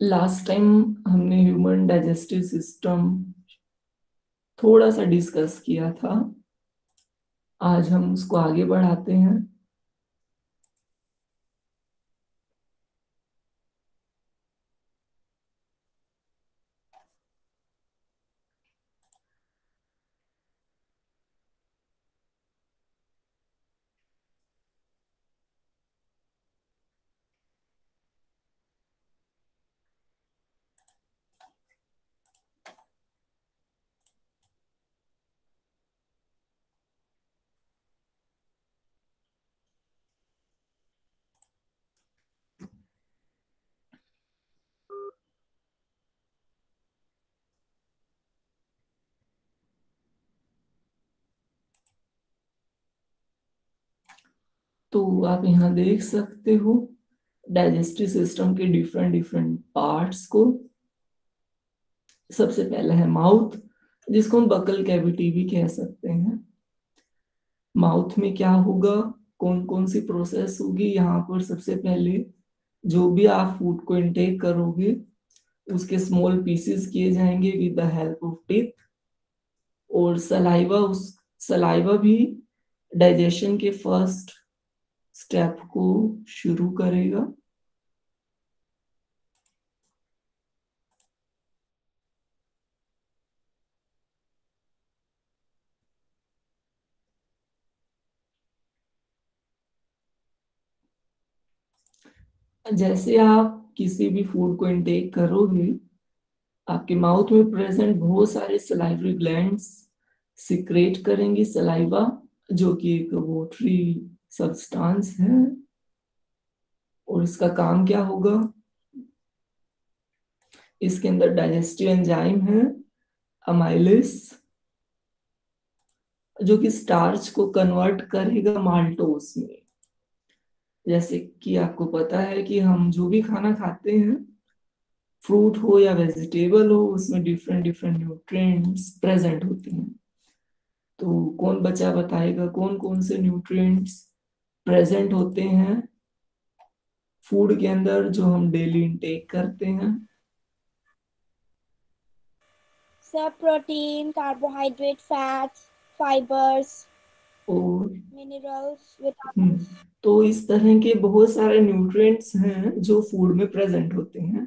Last time हमने human digestive system थोड़ा सा डिस्कस किया था। आज हम उसको आगे बढ़ाते हैं। तो आप यहाँ देख सकते हो डाइजेस्टिव सिस्टम के डिफरेंट डिफरेंट पार्ट्स को। सबसे पहला है माउथ, जिसको हम बकल कैविटी भी कह सकते हैं। माउथ में क्या होगा, कौन कौन सी प्रोसेस होगी यहाँ पर। सबसे पहले जो भी आप फूड को इनटेक करोगे उसके स्मॉल पीसेस किए जाएंगे with the help of teeth. और सलाइवा, उस सलाइवा भी डाइजेशन के फर्स्ट स्टेप को शुरू करेगा। जैसे आप किसी भी फूड को इनटेक करोगे, आपके माउथ में प्रेजेंट बहुत सारे सलाइवरी ग्लैंड्स सिक्रेट करेंगी सलाइवा, जो कि एक वॉटरी सब्सटेंस है। और इसका काम क्या होगा, इसके अंदर डाइजेस्टिव एंजाइम है अमाइलिस, जो कि स्टार्च को कन्वर्ट करेगा माल्टोस में। जैसे कि आपको पता है कि हम जो भी खाना खाते हैं, फ्रूट हो या वेजिटेबल हो, उसमें डिफरेंट डिफरेंट न्यूट्रिएंट्स प्रेजेंट होते हैं। तो कौन बच्चा बताएगा कौन कौन से न्यूट्रिएंट्स प्रेजेंट होते हैं फूड के अंदर जो हम डेली इंटेक करते हैं। सब प्रोटीन, कार्बोहाइड्रेट, फैट्स, फाइबर्स, और मिनरल्स, विटामिन्स। तो इस तरह के बहुत सारे न्यूट्रिएंट्स हैं जो फूड में प्रेजेंट होते हैं।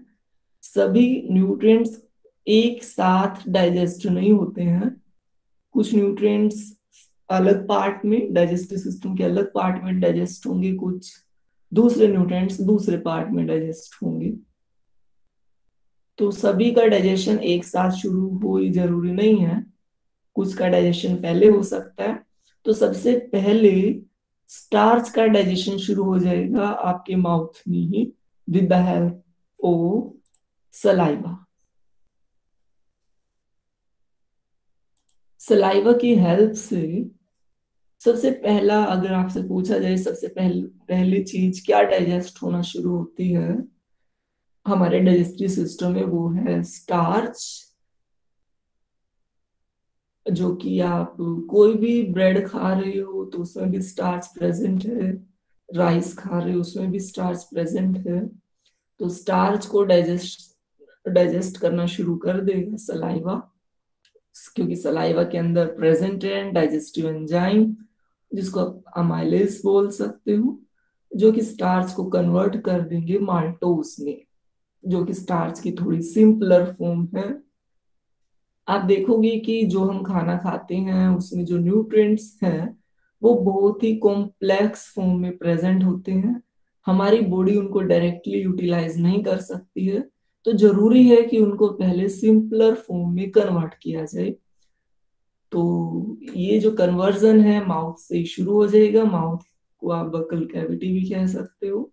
सभी न्यूट्रिएंट्स एक साथ डाइजेस्ट नहीं होते हैं। कुछ न्यूट्रिएंट्स अलग पार्ट में, डाइजेस्टिव सिस्टम के अलग पार्ट में डाइजेस्ट होंगे, कुछ दूसरे न्यूट्रिएंट्स दूसरे पार्ट में डाइजेस्ट होंगे। तो सभी का डाइजेशन एक साथ शुरू हो ये जरूरी नहीं है, कुछ का डाइजेशन पहले हो सकता है। तो सबसे पहले स्टार्च का डाइजेशन शुरू हो जाएगा आपके माउथ में ही with the help of saliva. Saliva की हेल्प से सबसे पहला, अगर आपसे पूछा जाए सबसे पहली चीज क्या डाइजेस्ट होना शुरू होती है हमारे डाइजेस्टिव सिस्टम में, वो है स्टार्च। जो कि आप कोई भी ब्रेड खा रहे हो तो उसमें भी स्टार्च प्रेजेंट है, राइस खा रहे हो उसमें भी स्टार्च प्रेजेंट है। तो स्टार्च को डाइजेस्ट डाइजेस्ट करना शुरू कर देगा सलाइवा, क्योंकि सलाइवा के अंदर प्रेजेंट है डाइजेस्टिव एंजाइम, जिसको आप अमाइलेज बोल सकते हो, जो कि स्टार्च को कन्वर्ट कर देंगे माल्टोस में, जो कि स्टार्च की थोड़ी सिंपलर फॉर्म है। आप देखोगे कि जो हम खाना खाते हैं उसमें जो न्यूट्रिएंट्स हैं वो बहुत ही कॉम्प्लेक्स फॉर्म में प्रेजेंट होते हैं। हमारी बॉडी उनको डायरेक्टली यूटिलाइज नहीं कर सकती है, तो जरूरी है कि उनको पहले सिंपलर फॉर्म में कन्वर्ट किया जाए। तो ये जो कन्वर्जन है माउथ से ही शुरू हो जाएगा। माउथ को आप बकल कैविटी भी कह सकते हो।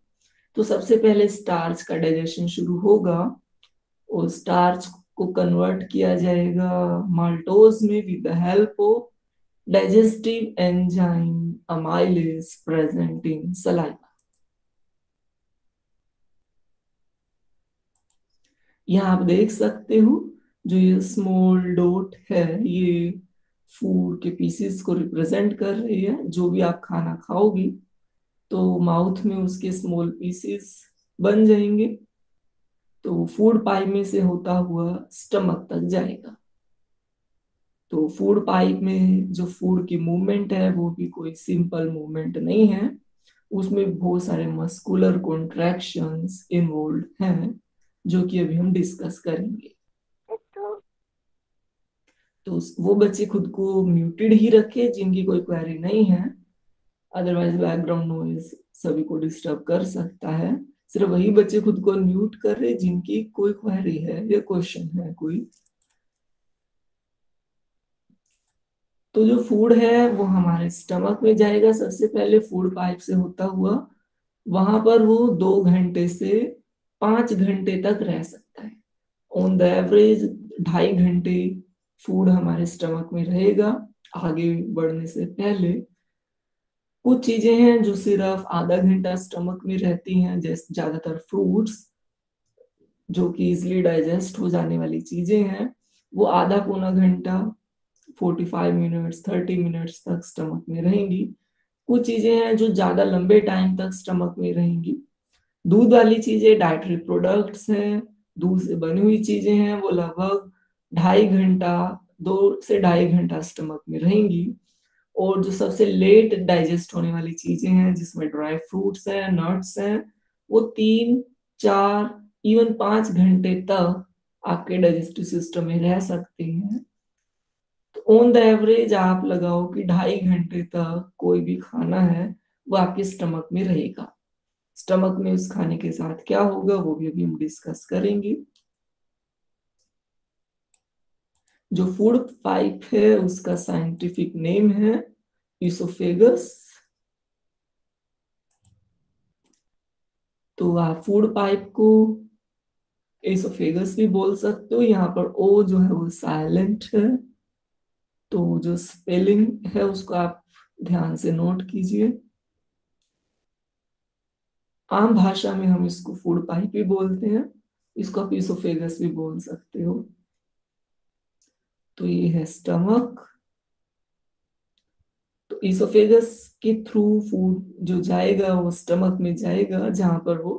तो सबसे पहले स्टार्च का डाइजेशन शुरू होगा और स्टार्च को कन्वर्ट किया जाएगा माल्टोज में with the help of digestive enzyme amylase present in saliva. यहाँ आप देख सकते हो जो ये स्मॉल डॉट है ये फूड के पीसेस को रिप्रेजेंट कर रही है। जो भी आप खाना खाओगी तो माउथ में उसके स्मॉल पीसेस बन जाएंगे। तो फूड पाइप में से होता हुआ स्टमक तक जाएगा। तो फूड पाइप में जो फूड की मूवमेंट है वो भी कोई सिंपल मूवमेंट नहीं है, उसमें बहुत सारे मस्कुलर कॉन्ट्रैक्शंस इन्वॉल्व हैं जो कि अभी हम डिस्कस करेंगे। तो वो बच्चे खुद को म्यूटेड ही रखे जिनकी कोई क्वेरी नहीं है, अदरवाइज बैकग्राउंड नॉइज सभी को डिस्टर्ब कर सकता है। सिर्फ वही बच्चे खुद को म्यूट कर रहे जिनकी कोई क्वेरी है या क्वेश्चन है कोई। तो जो फूड है वो हमारे स्टमक में जाएगा सबसे पहले फूड पाइप से होता हुआ, वहां पर वो 2 घंटे से 5 घंटे तक रह सकता है। ऑन द एवरेज 2.5 घंटे फूड हमारे स्टमक में रहेगा आगे बढ़ने से पहले। कुछ चीजें हैं जो सिर्फ आधा घंटा स्टमक में रहती हैं, जैसे ज्यादातर फ्रूट्स जो कि इजिली डाइजेस्ट हो जाने वाली चीजें हैं, वो आधा पौना घंटा 45 मिनट्स 30 मिनट्स तक स्टमक में रहेंगी। कुछ चीजें हैं जो ज्यादा लंबे टाइम तक स्टमक में रहेंगी। दूध वाली चीजें डाइटरी प्रोडक्ट्स हैं, दूध से बनी हुई चीजें हैं, वो लगभग 2.5 घंटा 2 से 2.5 घंटा स्टमक में रहेंगी। और जो सबसे लेट डाइजेस्ट होने वाली चीजें हैं जिसमें ड्राई फ्रूट्स हैं नट्स हैं, वो 3 4 इवन 5 घंटे तक आपके डाइजेस्टिव सिस्टम में रह सकते हैं। तो ऑन द एवरेज आप लगाओ कि 2.5 घंटे तक कोई भी खाना है वो आपके स्टमक में रहेगा। स्टमक में उस खाने के साथ क्या होगा वो भी अभी हम डिस्कस करेंगे। जो फूड पाइप है उसका साइंटिफिक नेम है इसोफेगस। तो आप फूड पाइप को इसोफेगस भी बोल सकते हो। यहाँ पर ओ जो है वो साइलेंट है, तो जो स्पेलिंग है उसको आप ध्यान से नोट कीजिए। आम भाषा में हम इसको फूड पाइप भी बोलते हैं, इसको आप इसोफेगस भी बोल सकते हो। तो ये है स्टमक। तो इसोफेगस के थ्रू फूड जो जाएगा वो स्टमक में जाएगा, जहां पर वो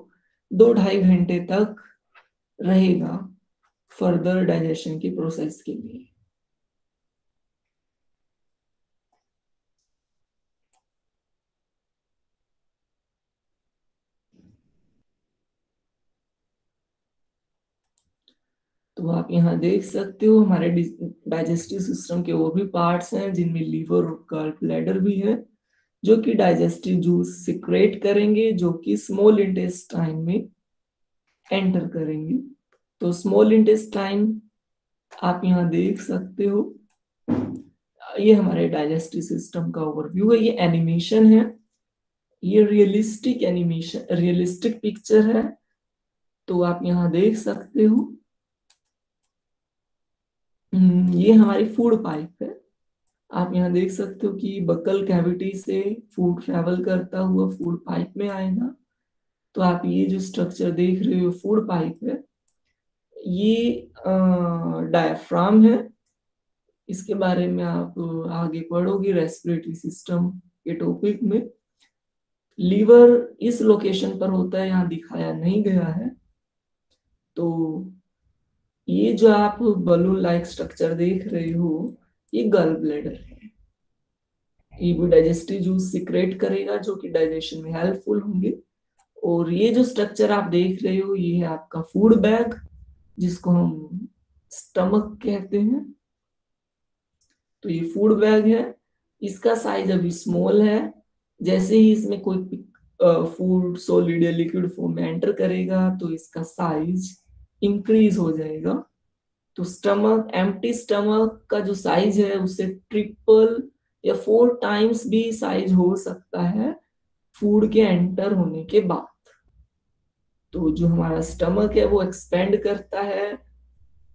2 2.5 घंटे तक रहेगा फर्दर डाइजेशन की प्रोसेस के लिए। तो आप यहाँ देख सकते हो हमारे डाइजेस्टिव सिस्टम के वो भी पार्ट्स हैं जिनमें लीवर और गॉल ब्लैडर भी है, जो कि डाइजेस्टिव जूस सिक्रेट करेंगे जो कि स्मॉल इंटेस्टाइन में एंटर करेंगे। तो स्मॉल इंटेस्टाइन आप यहाँ देख सकते हो, ये हमारे डाइजेस्टिव सिस्टम का ओवरव्यू है। ये एनिमेशन है, ये रियलिस्टिक एनिमेशन रियलिस्टिक पिक्चर है। तो आप यहाँ देख सकते हो ये हमारी फूड पाइप है। आप यहाँ देख सकते हो कि बकल कैविटी से फूड ट्रेवल करता हुआ फूड पाइप में आएगा। तो आप ये जो स्ट्रक्चर देख रहे हो फूड पाइप है, ये डायफ्राम है। इसके बारे में आप आगे पढ़ोगे रेस्पिरेटरी सिस्टम के टॉपिक में। लीवर इस लोकेशन पर होता है, यहाँ दिखाया नहीं गया है। तो ये जो आप बलून लाइक स्ट्रक्चर देख रहे हो ये गल ब्लैडर है। ये भी डाइजेस्टिव जूस सिक्रेट करेगा जो कि डाइजेशन में हेल्पफुल होंगे। और ये जो स्ट्रक्चर आप देख रहे हो ये है आपका फूड बैग जिसको हम स्टमक कहते हैं। तो ये फूड बैग है, इसका साइज अभी स्मॉल है। जैसे ही इसमें कोई फूड सॉलिड या लिक्विड फॉर्म में एंटर करेगा तो इसका साइज इंक्रीज हो जाएगा। तो स्टमक एम्प्टी स्टमक का जो साइज है उससे 3 या 4 टाइम्स भी साइज हो सकता है फूड के एंटर होने के बाद। तो जो हमारा स्टमक है वो एक्सपेंड करता है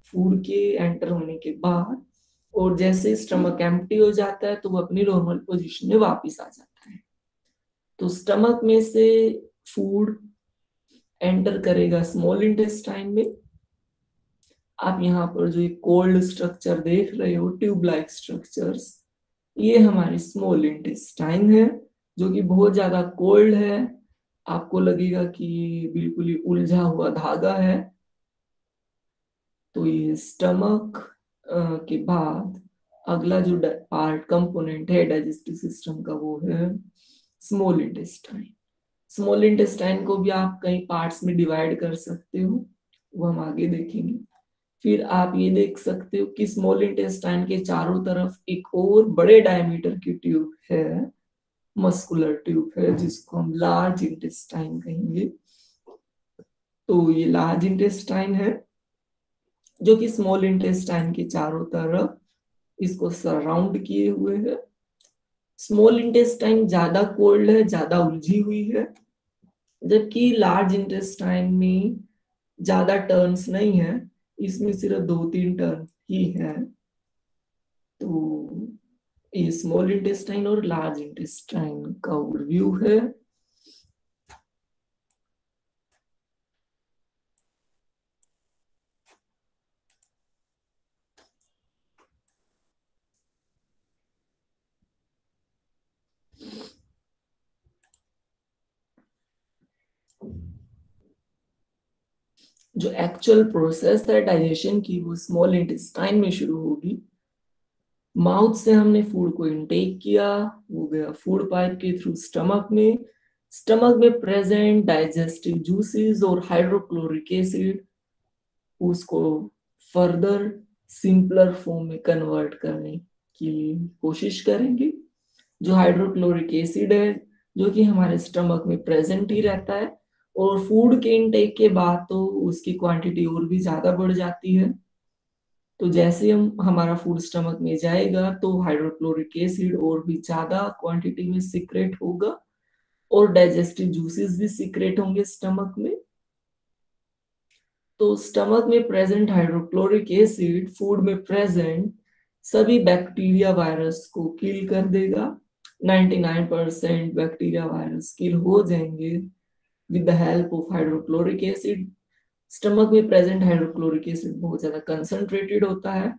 फूड के एंटर होने के बाद, और जैसे स्टमक एम्प्टी हो जाता है तो वो अपनी नॉर्मल पोजीशन में वापस आ जाता है। तो स्टमक में से फूड एंटर करेगा स्मॉल इंटेस्टाइन में। आप यहाँ पर जो एक कोल्ड स्ट्रक्चर देख रहे हो ट्यूब लाइक स्ट्रक्चर्स, ये हमारी स्मॉल इंटेस्टाइन है जो कि बहुत ज्यादा कोल्ड है। आपको लगेगा कि बिल्कुल ही उलझा हुआ धागा है, तो ये स्टमक के बाद अगला जो पार्ट कंपोनेंट है डाइजेस्टिव सिस्टम का वो है स्मॉल इंटेस्टाइन। स्मॉल इंटेस्टाइन को भी आप कई पार्ट्स में डिवाइड कर सकते हो, वो हम आगे देखेंगे। फिर आप ये देख सकते हो कि स्मॉल इंटेस्टाइन के चारों तरफ एक और बड़े डायमीटर की ट्यूब है, मस्कुलर ट्यूब है, जिसको हम लार्ज इंटेस्टाइन कहेंगे। तो ये लार्ज इंटेस्टाइन है जो कि स्मॉल इंटेस्टाइन के चारों तरफ इसको सराउंड किए हुए है। स्मॉल इंटेस्टाइन ज्यादा कोल्ड है, ज्यादा उलझी हुई है, जबकि लार्ज इंटेस्टाइन में ज्यादा टर्न्स नहीं है, इसमें सिर्फ 2-3 टर्न ही है। तो ये स्मॉल इंटेस्टाइन और लार्ज इंटेस्टाइन का ओवरव्यू है। जो एक्चुअल प्रोसेस है डाइजेशन की वो स्मॉल इंटेस्टाइन में शुरू होगी। माउथ से हमने फूड को इनटेक किया, वो गया फूड पाइप के थ्रू स्टमक में। स्टमक में प्रेजेंट डाइजेस्टिव जूसेस और हाइड्रोक्लोरिक एसिड उसको फर्दर सिंपलर फॉर्म में कन्वर्ट करने की कोशिश करेंगे। जो हाइड्रोक्लोरिक एसिड है जो कि हमारे स्टमक में प्रेजेंट ही रहता है, और फूड के इनटेक के बाद तो उसकी क्वांटिटी और भी ज्यादा बढ़ जाती है। तो जैसे हम हमारा फूड स्टमक में जाएगा तो हाइड्रोक्लोरिक एसिड और भी ज्यादा क्वांटिटी में सीक्रेट होगा और डाइजेस्टिव जूसेस भी सीक्रेट होंगे स्टमक में। तो स्टमक में प्रेजेंट हाइड्रोक्लोरिक एसिड फूड में प्रेजेंट सभी बैक्टीरिया वायरस को किल कर देगा। 99% बैक्टीरिया वायरस किल हो जाएंगे with the help of hydrochloric acid. Stomach में प्रेजेंट हाइड्रोक्लोरिक एसिड बहुत ज्यादा कंसंट्रेटेड होता है,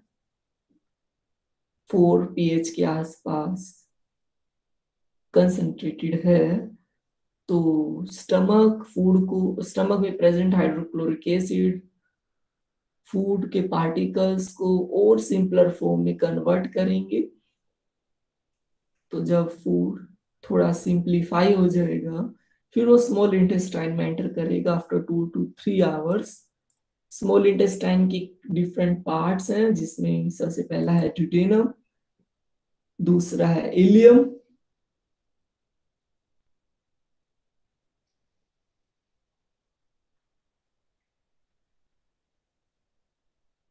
4 pH के आसपास कंसंट्रेटेड है। तो स्टमक में प्रेजेंट हाइड्रोक्लोरिक एसिड फूड के पार्टिकल्स को और सिंपलर फॉर्म में कन्वर्ट करेंगे। तो जब फूड थोड़ा सिंप्लीफाई हो जाएगा फिर वो स्मॉल इंटेस्टाइन में एंटर करेगा after 2 to 3 hours. Small intestine की डिफरेंट पार्ट्स हैं, जिसमें सबसे पहला है ड्यूडेनम, दूसरा है इलियम,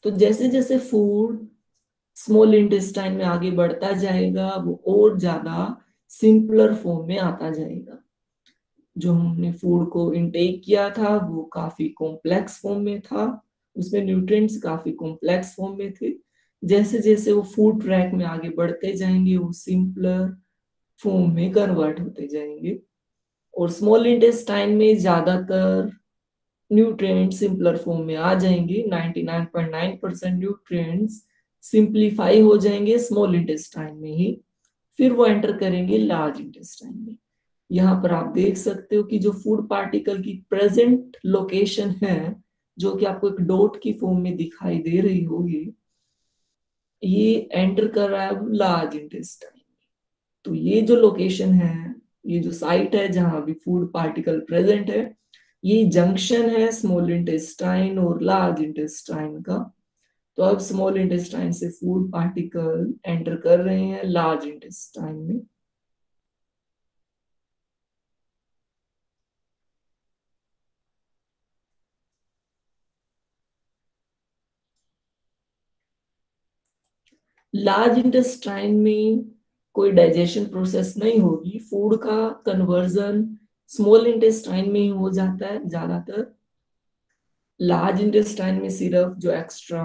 तो जैसे जैसे फूड स्मॉल इंटेस्टाइन में आगे बढ़ता जाएगा वो और ज्यादा सिंपलर फॉर्म में आता जाएगा। जो हमने फूड को इनटेक किया था वो काफी कॉम्प्लेक्स फॉर्म में था, उसमें न्यूट्रिएंट्स काफी कॉम्प्लेक्स फॉर्म में थे। जैसे जैसे वो फूड ट्रैक में आगे बढ़ते जाएंगे वो सिंपलर फॉर्म में कन्वर्ट होते जाएंगे, और स्मॉल इंटेस्टाइन में ज्यादातर न्यूट्रिएंट्स सिंपलर फॉर्म में आ जाएंगे। 99.9% न्यूट्रिएंट्स सिंप्लीफाई हो जाएंगे स्मॉल इंटेस्टाइन में ही, फिर वो एंटर करेंगे लार्ज इंटेस्टाइन में। यहाँ पर आप देख सकते हो कि जो फूड पार्टिकल की प्रेजेंट लोकेशन है जो कि आपको एक डॉट की फॉर्म में दिखाई दे रही होगी, ये एंटर कर रहा है लार्ज इंटेस्टाइन। तो ये जो लोकेशन है, ये जो साइट है जहां भी फूड पार्टिकल प्रेजेंट है, ये जंक्शन है स्मॉल इंटेस्टाइन और लार्ज इंटेस्टाइन का। तो अब स्मॉल इंटेस्टाइन से फूड पार्टिकल एंटर कर रहे हैं लार्ज इंटेस्टाइन में। लार्ज इंटेस्टाइन में कोई डाइजेशन प्रोसेस नहीं होगी, फूड का कन्वर्जन स्मॉल इंटेस्टाइन में ही हो जाता है ज्यादातर। लार्ज इंटेस्टाइन में सिर्फ जो एक्स्ट्रा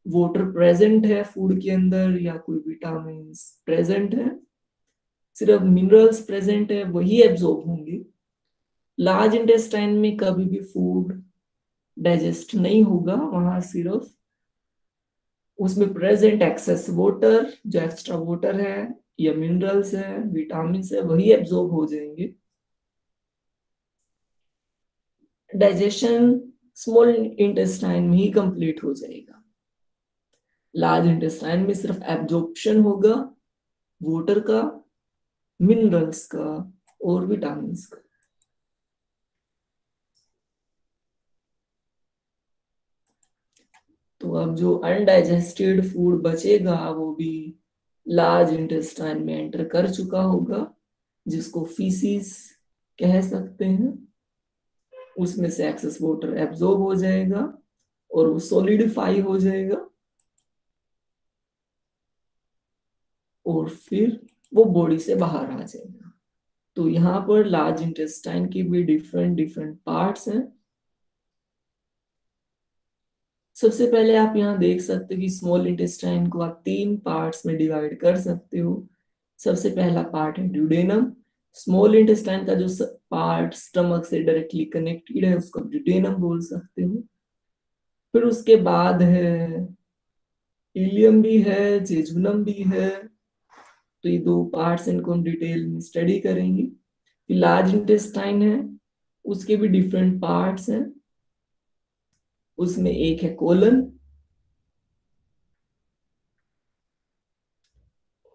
वाटर प्रेजेंट है फूड के अंदर या कोई विटामिन प्रेजेंट है, सिर्फ मिनरल्स प्रेजेंट है, वही एब्जॉर्ब होंगे। लार्ज इंटेस्टाइन में कभी भी फूड डाइजेस्ट नहीं होगा, वहां सिर्फ उसमें प्रेजेंट एक्सेस वाटर, जो एक्स्ट्रा वाटर है या मिनरल्स है विटामिन है, वही एब्जॉर्ब हो जाएंगे। डाइजेशन स्मॉल इंटेस्टाइन में ही कंप्लीट हो जाएगा। लार्ज इंटेस्टाइन में सिर्फ एब्जॉर्प्शन होगा वाटर का, मिनरल्स का और विटामिन का। तो अब जो अनडाइजेस्टेड फूड बचेगा वो भी लार्ज इंटेस्टाइन में एंटर कर चुका होगा, जिसको फीसिस कह सकते हैं। उसमें से एक्सेस वाटर एब्जॉर्ब हो जाएगा और वो सॉलिडिफाई हो जाएगा और फिर वो बॉडी से बाहर आ जाएगा। तो यहाँ पर लार्ज इंटेस्टाइन के भी डिफरेंट डिफरेंट पार्ट्स हैं। सबसे पहले आप यहाँ देख सकते हो कि स्मॉल इंटेस्टाइन को आप 3 पार्ट्स में डिवाइड कर सकते हो। सबसे पहला पार्ट है ड्यूडेनम। स्मॉल इंटेस्टाइन का जो पार्ट स्टमक से डायरेक्टली कनेक्टेड है उसको ड्यूडेनम बोल सकते हो। फिर उसके बाद है इलियम भी है, जेजुनम भी है। तो ये 2 पार्ट्स, इनको हम डिटेल में स्टडी करेंगे। फिर लार्ज इंटेस्टाइन है, उसके भी डिफरेंट पार्ट्स हैं। उसमें एक है कोलन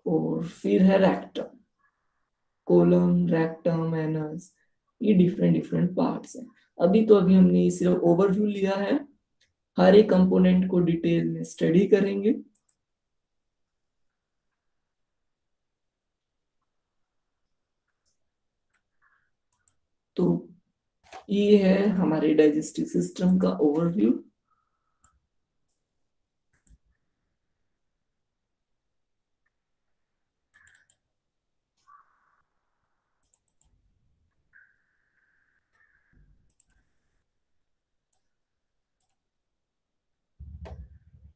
और फिर है रेक्टम। कोलम, रेक्टम, एनस, ये डिफरेंट डिफरेंट पार्ट्स हैं। अभी हमने सिर्फ ओवरव्यू लिया है, हर एक कंपोनेंट को डिटेल में स्टडी करेंगे। तो ये है हमारे डाइजेस्टिव सिस्टम का ओवरव्यू।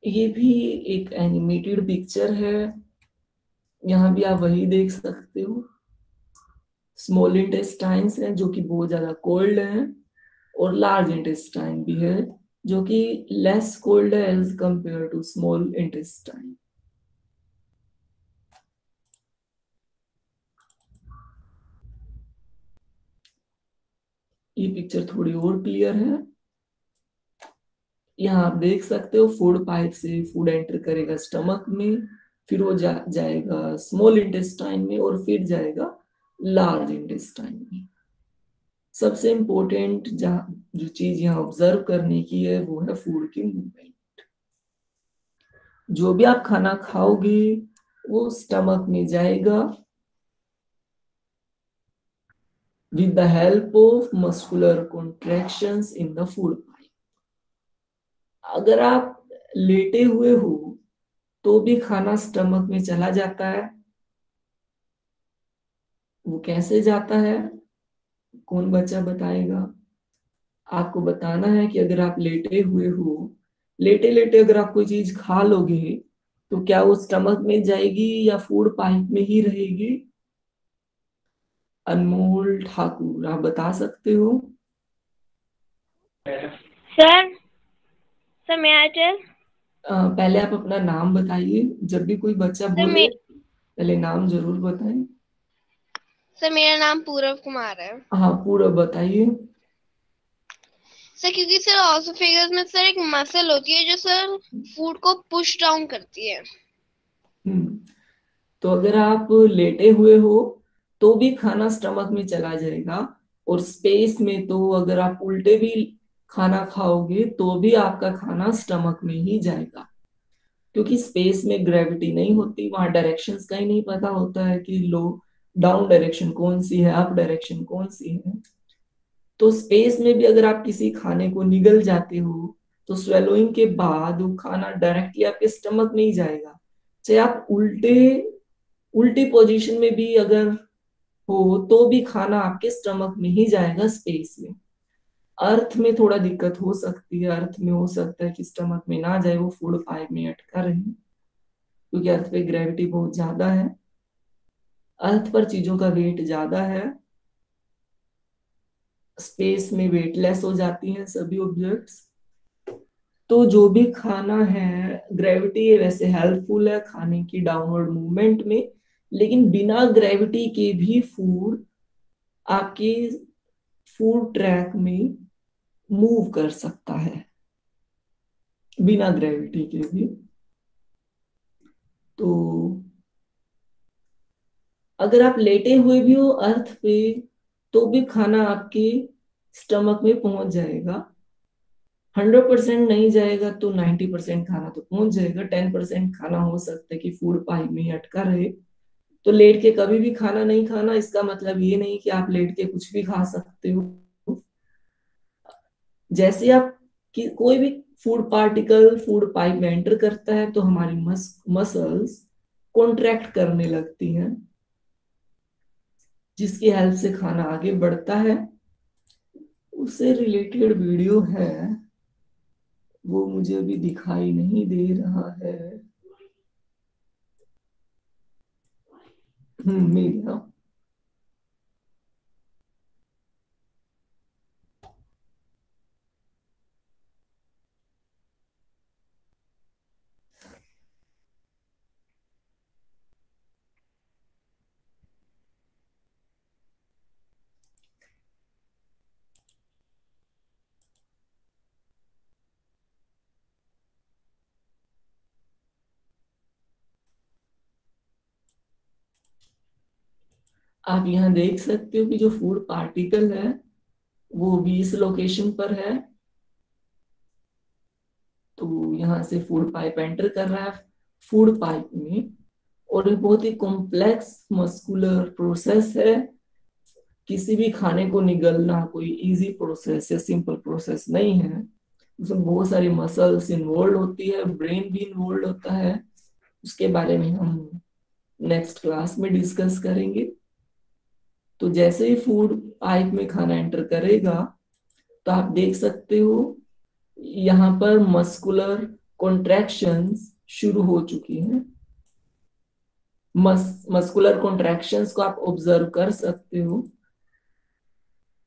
ये भी एक एनिमेटेड पिक्चर है, यहाँ भी आप वही देख सकते हो। स्मॉल इंटेस्टाइन्स हैं जो कि बहुत ज्यादा कोल्ड हैं और लार्ज इंटेस्टाइन भी है जो कि लेस कोल्ड है as compare to small intestine. ये पिक्चर थोड़ी और क्लियर है। यहाँ आप देख सकते हो फूड पाइप से फूड एंटर करेगा स्टमक में, फिर वो जाएगा स्मॉल इंटेस्टाइन में और फिर जाएगा लार्ज इंटेस्टाइन में। सबसे इंपॉर्टेंट जो चीज यहाँ ऑब्जर्व करने की है वो है फूड की मूवमेंट। जो भी आप खाना खाओगे वो स्टमक में जाएगा with the help of muscular contractions in the food pipe। अगर आप लेटे हुए हो तो भी खाना स्टमक में चला जाता है। वो कैसे जाता है, कौन बच्चा बताएगा? आपको बताना है कि अगर आप लेटे हुए हो, लेटे लेटे अगर आप कोई चीज खा लोगे तो क्या वो स्टमक में जाएगी या फूड पाइप में ही रहेगी? अनमोल ठाकुर, आप बता सकते हो? सर सर मैं आई टेल। पहले आप अपना नाम बताइए। जब भी कोई बच्चा सर बोले पहले नाम जरूर बताएं। सर मेरा नाम पूरव कुमार है। हाँ, पूरा बताइए। सर क्योंकि सर ऑसोफेगस में सर एक मसल होती है जो सर फूड को पुश डाउन करती है। हम्म, तो अगर आप लेटे हुए हो तो भी खाना स्टमक में चला जाएगा, और स्पेस में तो अगर आप उल्टे भी खाना खाओगे तो भी आपका खाना स्टमक में ही जाएगा, क्योंकि स्पेस में ग्रेविटी नहीं होती, वहां डायरेक्शंस का ही नहीं पता होता है कि लो डाउन डायरेक्शन कौन सी है, अप डायरेक्शन कौन सी है। तो स्पेस में भी अगर आप किसी खाने को निगल जाते हो तो स्वेलोइंग के बाद वो खाना डायरेक्टली आपके स्टमक में ही जाएगा। चाहे आप उल्टे उल्टी पोजीशन में भी अगर हो तो भी खाना आपके स्टमक में ही जाएगा स्पेस में। अर्थ में थोड़ा दिक्कत हो सकती है, अर्थ में हो सकता है कि स्टमक में ना जाए, वो फूड पाइप में अटका रहे, क्योंकि अर्थ पे ग्रेविटी बहुत ज्यादा है, अर्थ पर चीजों का वेट ज्यादा है, स्पेस में वेटलेस हो जाती हैं सभी ऑब्जेक्ट्स। तो जो भी खाना है, ग्रेविटी वैसे हेल्पफुल है खाने की डाउनवर्ड मूवमेंट में, लेकिन बिना ग्रेविटी के भी फूड आपके फूड ट्रैक में मूव कर सकता है बिना ग्रेविटी के भी। तो अगर आप लेटे हुए भी हो अर्थ पे तो भी खाना आपके स्टमक में पहुंच जाएगा। 100% नहीं जाएगा तो 90% खाना तो पहुंच जाएगा। 10% खाना हो सकता है कि फूड पाइप में ही अटका रहे। तो लेट के कभी भी खाना नहीं खाना, इसका मतलब ये नहीं कि आप लेट के कुछ भी खा सकते हो। जैसे आप कि कोई भी फूड पार्टिकल फूड पाइप में एंटर करता है तो हमारी मसल्स कॉन्ट्रैक्ट करने लगती हैं, जिसकी हेल्प से खाना आगे बढ़ता है। उससे रिलेटेड वीडियो है, वो मुझे अभी दिखाई नहीं दे रहा है। मिल गया। आप यहाँ देख सकते हो कि जो फूड पार्टिकल है वो भी इस लोकेशन पर है। तो यहाँ से फूड पाइप एंटर कर रहा है फूड पाइप में, और ये बहुत ही कॉम्प्लेक्स मस्कुलर प्रोसेस है। किसी भी खाने को निगलना कोई इजी प्रोसेस या सिंपल प्रोसेस नहीं है। उसमें बहुत सारी मसल्स इन्वॉल्व होती है, ब्रेन भी इन्वॉल्व होता है। उसके बारे में हम नेक्स्ट क्लास में डिस्कस करेंगे। तो जैसे ही फूड पाइप में खाना एंटर करेगा तो आप देख सकते हो यहाँ पर मस्कुलर कॉन्ट्रैक्शंस शुरू हो चुकी हैं। मस्कुलर कॉन्ट्रैक्शंस को आप ऑब्जर्व कर सकते हो।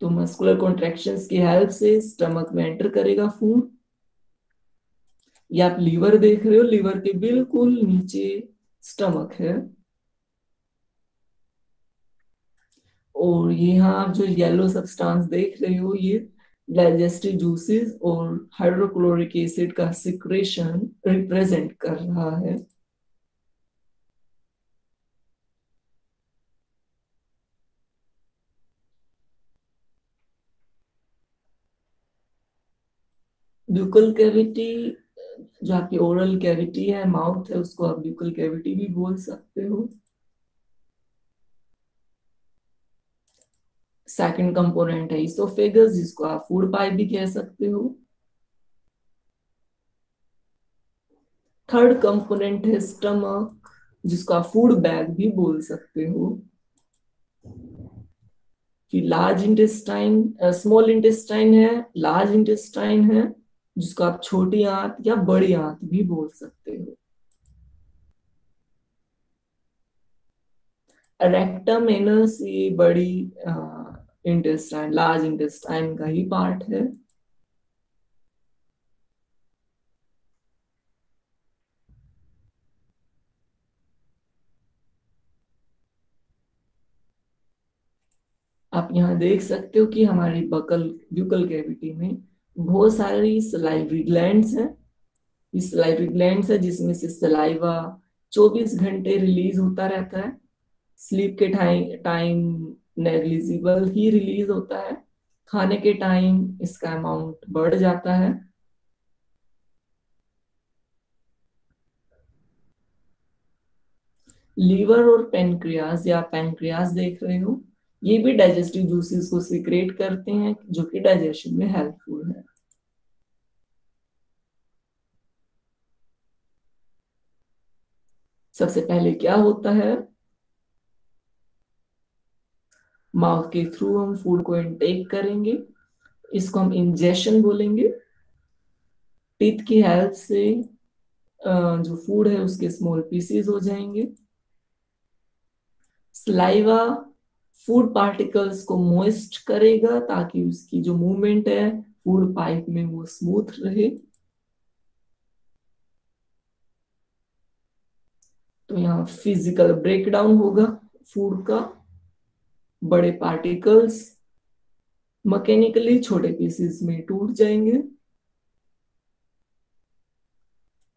तो मस्कुलर कॉन्ट्रैक्शंस की हेल्प से स्टमक में एंटर करेगा फूड। ये आप लीवर देख रहे हो, लीवर के बिल्कुल नीचे स्टमक है। और ये यहाँ आप जो येलो सब्सटेंस देख रहे हो ये डाइजेस्टिव जूसेस और हाइड्रोक्लोरिक एसिड का सिक्रेशन रिप्रेजेंट कर रहा है। ब्यूकल कैविटी, जो आपकी ओरल कैविटी है, माउथ है, उसको आप ब्यूकल कैविटी भी बोल सकते हो। सेकंड कंपोनेंट है इसोफेगस, जिसको आप फूड पाइप भी कह सकते हो। थर्ड कंपोनेंट है स्टमक, जिसको आप फूड बैग भी बोल सकते हो। फिर लार्ज इंटेस्टाइन, स्मॉल इंटेस्टाइन है, लार्ज इंटेस्टाइन है, जिसको आप छोटी आंत या बड़ी आंत भी बोल सकते हो। रेक्टम एनस ये बड़ी इंटेस्टाइन, लार्ज इंटेस्टाइन का ही पार्ट है। आप यहाँ देख सकते हो कि हमारी बकल ब्यूकल कैविटी में बहुत सारी सलाइवरी ग्लैंड्स हैं। ये सलाइवरी ग्लैंड्स है जिसमें से सलाइवा 24 घंटे रिलीज होता रहता है। स्लीप के टाइम टाइम नेग्लिजिबल ही रिलीज होता है। खाने के टाइम इसका अमाउंट बढ़ जाता है। लीवर और पेनक्रियाज, या पैनक्रियाज देख रहे हो, ये भी डाइजेस्टिव जूसेस को सिक्रेट करते हैं जो कि डाइजेशन में हेल्पफुल है। सबसे पहले क्या होता है, माउथ के थ्रू हम फूड को इनटेक करेंगे। इसको हम इंजेशन बोलेंगे। टीथ की हेल्प से जो फूड है उसके स्मॉल पीसेस हो जाएंगे। स्लाइवा फूड पार्टिकल्स को मॉइस्ट करेगा ताकि उसकी जो मूवमेंट है फूड पाइप में वो स्मूथ रहे। तो यहाँ फिजिकल ब्रेकडाउन होगा फूड का। बड़े पार्टिकल्स मैकेनिकली छोटे पीसेस में टूट जाएंगे।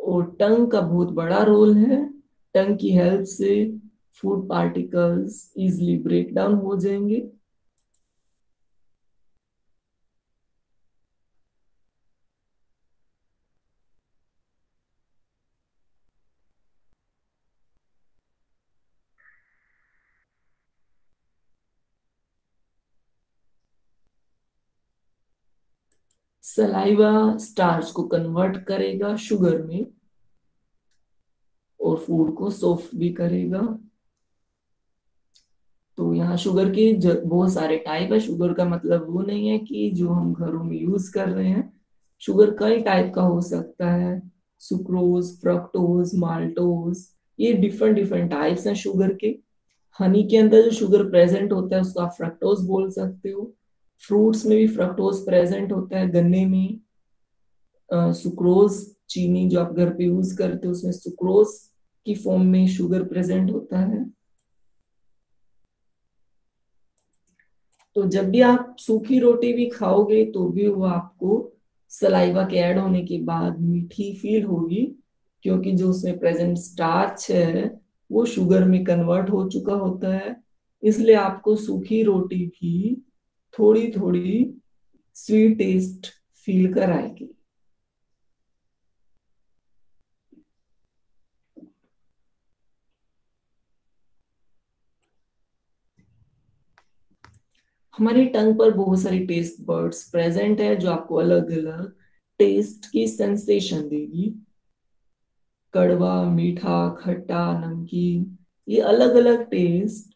और टंग का बहुत बड़ा रोल है। टंग की हेल्प से food particles easily break down हो जाएंगे। सलाइवा स्टार्च को कन्वर्ट करेगा शुगर में और फूड को सॉफ्ट भी करेगा। तो यहाँ शुगर के बहुत सारे टाइप है। शुगर का मतलब वो नहीं है कि जो हम घरों में यूज कर रहे हैं। शुगर कई टाइप का हो सकता है। सुक्रोज, फ्रक्टोज, माल्टोज, ये डिफरेंट डिफरेंट टाइप्स हैं शुगर के। हनी के अंदर जो शुगर प्रेजेंट होता है उसको आप फ्रक्टोज बोल सकते हो। फ्रूट्स में भी फ्रक्टोज प्रेजेंट होता है। गन्ने में सुक्रोज, चीनी जो आप घर पे यूज करते हो उसमें सुक्रोज की फॉर्म में शुगर प्रेजेंट होता है। तो जब भी आप सूखी रोटी भी खाओगे तो भी वो आपको सलाइवा के ऐड होने के बाद मीठी फील होगी, क्योंकि जो उसमें प्रेजेंट स्टार्च है वो शुगर में कन्वर्ट हो चुका होता है। इसलिए आपको सूखी रोटी भी थोड़ी थोड़ी स्वीट टेस्ट फील कराएगी। हमारी टंग पर बहुत सारी टेस्ट बर्ड्स प्रेजेंट है जो आपको अलग अलग टेस्ट की सेंसेशन देगी। कड़वा, मीठा, खट्टा, नमकीन, ये अलग अलग टेस्ट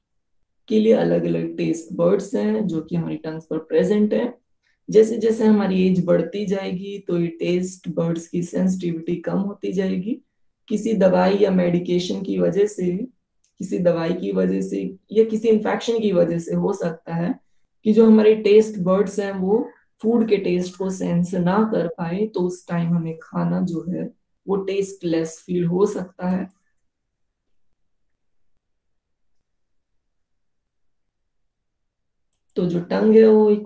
के लिए अलग अलग टेस्ट बर्ड्स हैं जो कि हमारी टंग पर प्रेजेंट है। जैसे जैसे हमारी एज बढ़ती जाएगी तो ये टेस्ट बर्ड्स की सेंसिटिविटी कम होती जाएगी। किसी दवाई या मेडिकेशन की वजह से, किसी दवाई की वजह से या किसी इन्फेक्शन की वजह से हो सकता है कि जो हमारे टेस्ट बर्ड्स हैं वो फूड के टेस्ट को सेंस ना कर पाए, तो उस टाइम हमें खाना जो है वो टेस्टलेस फील हो सकता है। तो जो टंग है वो एक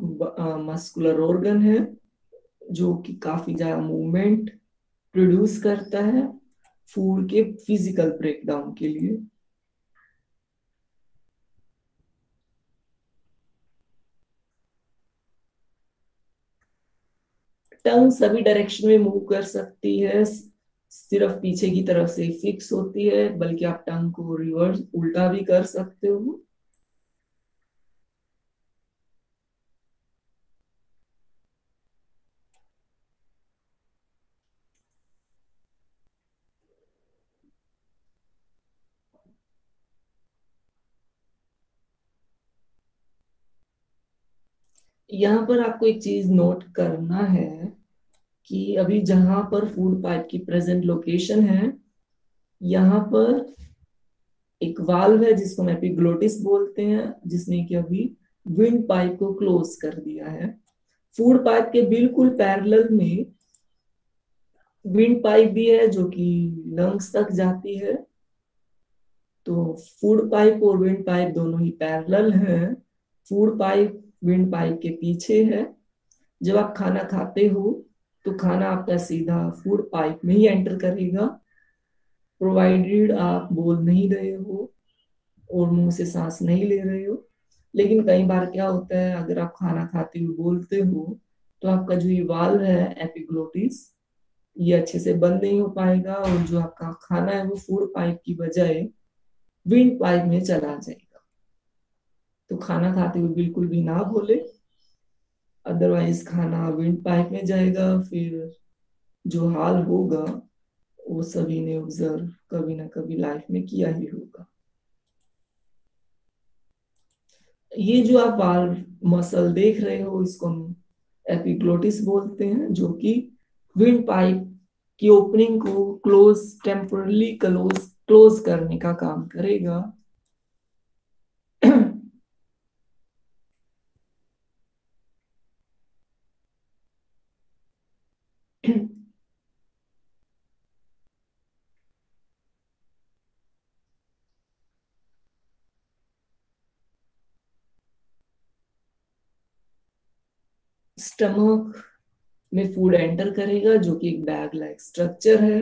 मस्कुलर ऑर्गन है जो कि काफी ज्यादा मूवमेंट प्रोड्यूस करता है फूड के फिजिकल ब्रेकडाउन के लिए। टंग सभी डायरेक्शन में मूव कर सकती है, सिर्फ पीछे की तरफ से फिक्स होती है, बल्कि आप टंग को रिवर्स उल्टा भी कर सकते हो। यहाँ पर आपको एक चीज नोट करना है कि अभी जहां पर फूड पाइप की प्रेजेंट लोकेशन है, यहाँ पर एक वाल्व है जिसको हम एपिग्लोटिस बोलते हैं, जिसने कि अभी विंड पाइप को क्लोज कर दिया है। फूड पाइप के बिल्कुल पैरेलल में विंड पाइप भी है जो कि लंग्स तक जाती है। तो फूड पाइप और विंड पाइप दोनों ही पैरेलल हैं। फूड पाइप विंड पाइप के पीछे है। जब आप खाना खाते हो तो खाना आपका सीधा फूड पाइप में ही एंटर करेगा, प्रोवाइडेड आप बोल नहीं रहे हो और मुंह से सांस नहीं ले रहे हो। लेकिन कई बार क्या होता है, अगर आप खाना खाते हुए बोलते हो तो आपका जो ये वाल्व है एपिग्लोटिस, ये अच्छे से बंद नहीं हो पाएगा और जो आपका खाना है वो फूड पाइप की बजाय विंड पाइप में चला जाएगा। तो खाना खाते हुए बिल्कुल भी ना बोले, अदरवाइज खाना विंड पाइप में जाएगा। फिर जो हाल होगा वो सभी ने ऑब्जर्व कभी ना कभी लाइफ में किया ही होगा। ये जो आप वाल्व मसल देख रहे हो इसको हम एपिग्लोटिस बोलते हैं, जो कि विंड पाइप की ओपनिंग को क्लोज, टेम्परली क्लोज क्लोज करने का काम करेगा। स्टमक में फूड एंटर करेगा जो कि एक बैग लाइक स्ट्रक्चर है।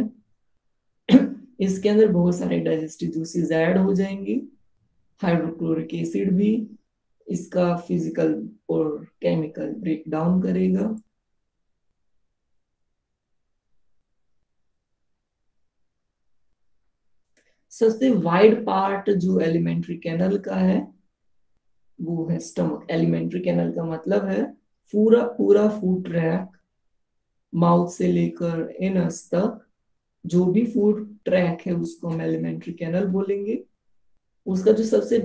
इसके अंदर बहुत सारे डाइजेस्टिव जूसेस ऐड हो जाएंगे। हाइड्रोक्लोरिक एसिड भी इसका फिजिकल और केमिकल ब्रेक डाउन करेगा। सबसे वाइड पार्ट जो एलिमेंट्री कैनल का है वो है स्टमक। एलिमेंट्री कैनल का मतलब है पूरा पूरा फूड ट्रैक, माउथ से लेकर एनस तक जो भी फूड ट्रैक है उसको हम एलिमेंट्री कैनल बोलेंगे। उसका जो सबसे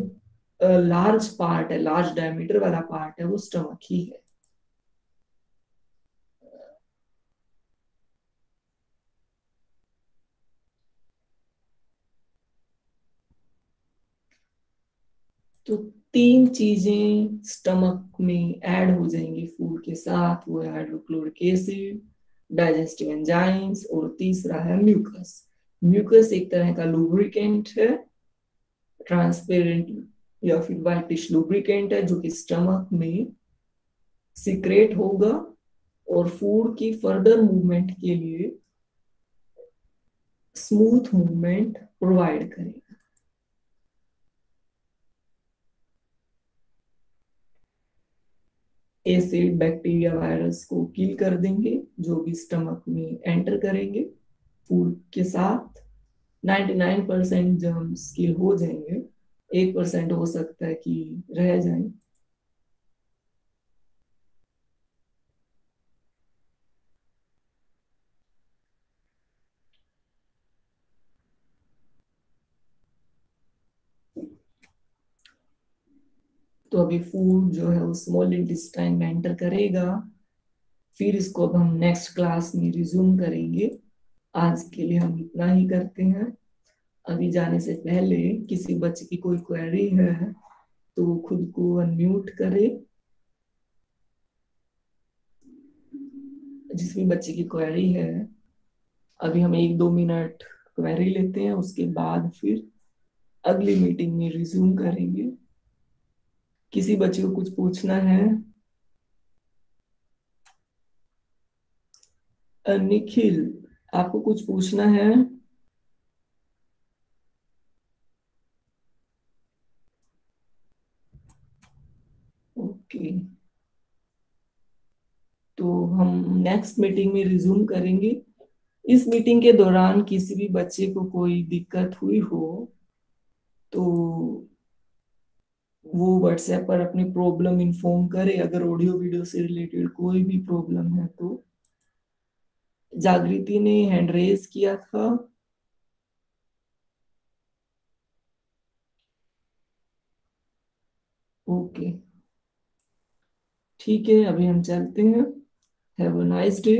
लार्ज पार्ट है, लार्ज डायमीटर वाला पार्ट है, वो स्टमक ही है। तो तीन चीजें स्टमक में ऐड हो जाएंगी फूड के साथ, वो है हाइड्रोक्लोरिक एसिड, डाइजेस्टिव एंजाइम्स, और तीसरा है म्यूकस। म्यूकस एक तरह का लुब्रिकेंट है, ट्रांसपेरेंट या फिर व्हाइटिश लुब्रिकेंट है जो कि स्टमक में सिक्रेट होगा और फूड की फर्दर मूवमेंट के लिए स्मूथ मूवमेंट प्रोवाइड करेगा। एसिड बैक्टीरिया वायरस को किल कर देंगे जो भी स्टमक में एंटर करेंगे फूड के साथ। 99% जर्म्स किल हो जाएंगे, 1% हो सकता है कि रह जाए। तो अभी फूड जो है वो स्मॉल इंटेस्टाइन में एंटर करेगा, फिर इसको अब हम नेक्स्ट क्लास में रिज्यूम करेंगे। आज के लिए हम इतना ही करते हैं। अभी जाने से पहले किसी बच्चे की कोई क्वेरी है तो वो खुद को अनम्यूट करे। जिस भी बच्चे की क्वेरी है, अभी हम 1-2 मिनट क्वेरी लेते हैं, उसके बाद फिर अगली मीटिंग में रिज्यूम करेंगे। किसी बच्चे को कुछ पूछना है? निखिल, आपको कुछ पूछना है? ओके, तो हम नेक्स्ट मीटिंग में रिज्यूम करेंगे। इस मीटिंग के दौरान किसी भी बच्चे को कोई दिक्कत हुई हो तो वो व्हाट्सएप पर अपनी प्रॉब्लम इन्फॉर्म करे। अगर ऑडियो वीडियो से रिलेटेड कोई भी प्रॉब्लम है तो जागृति ने हैंड रेज किया था। ओके, ठीक है, अभी हम चलते हैं। Have a nice day.